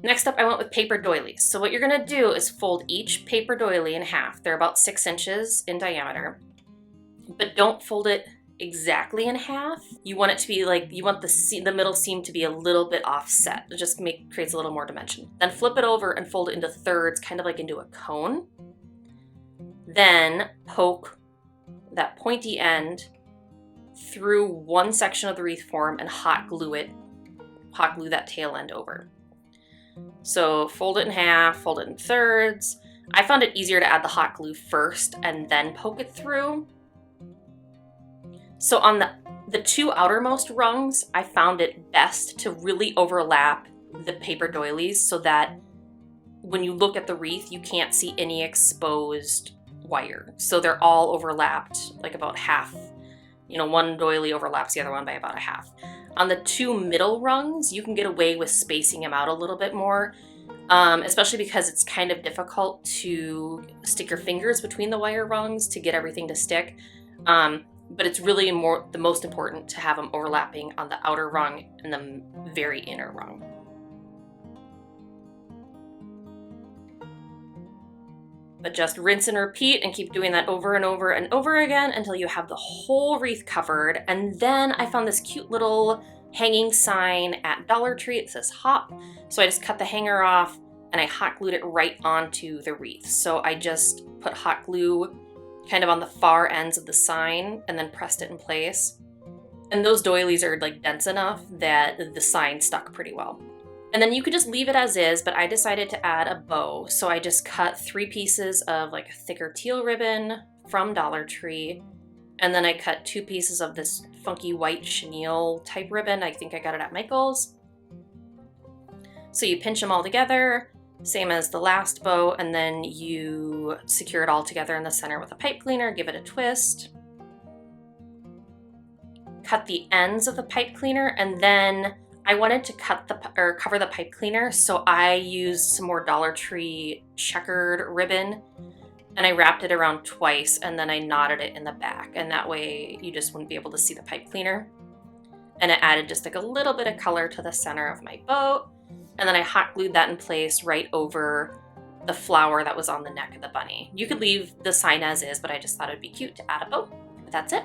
Next up, I went with paper doilies. So what you're gonna do is fold each paper doily in half. They're about 6 inches in diameter, but don't fold it exactly in half. You want it to be like, you want the middle seam to be a little bit offset. It just creates a little more dimension. Then flip it over and fold it into thirds, kind of like into a cone. Then poke that pointy end through one section of the wreath form and hot glue that tail end over. So fold it in half, fold it in thirds. I found it easier to add the hot glue first and then poke it through. So on the 2 outermost rungs, I found it best to really overlap the paper doilies so that when you look at the wreath, you can't see any exposed wire. So they're all overlapped like about half. One doily overlaps the other one by about a half. On the 2 middle rungs, you can get away with spacing them out a little bit more, especially because it's kind of difficult to stick your fingers between the wire rungs to get everything to stick. But it's really the most important to have them overlapping on the outer rung and the very inner rung. But just rinse and repeat and keep doing that over and over and over again until you have the whole wreath covered. And then I found this cute little hanging sign at Dollar Tree. It says hop. So I just cut the hanger off and I hot glued it right onto the wreath. So I just put hot glue kind of on the far ends of the sign and then pressed it in place. And those doilies are like dense enough that the sign stuck pretty well. And then you could just leave it as is, but I decided to add a bow. So I just cut 3 pieces of like a thicker teal ribbon from Dollar Tree. And then I cut 2 pieces of this funky white chenille type ribbon. I think I got it at Michael's. So you pinch them all together, same as the last bow, and then you secure it all together in the center with a pipe cleaner, give it a twist. Cut the ends of the pipe cleaner, and then I wanted to cover the pipe cleaner, so I used some more Dollar Tree checkered ribbon, and I wrapped it around twice, and then I knotted it in the back, and that way you just wouldn't be able to see the pipe cleaner. And it added just like a little bit of color to the center of my boat, and then I hot glued that in place right over the flower that was on the neck of the bunny. You could leave the sign as is, but I just thought it'd be cute to add a bow. But that's it.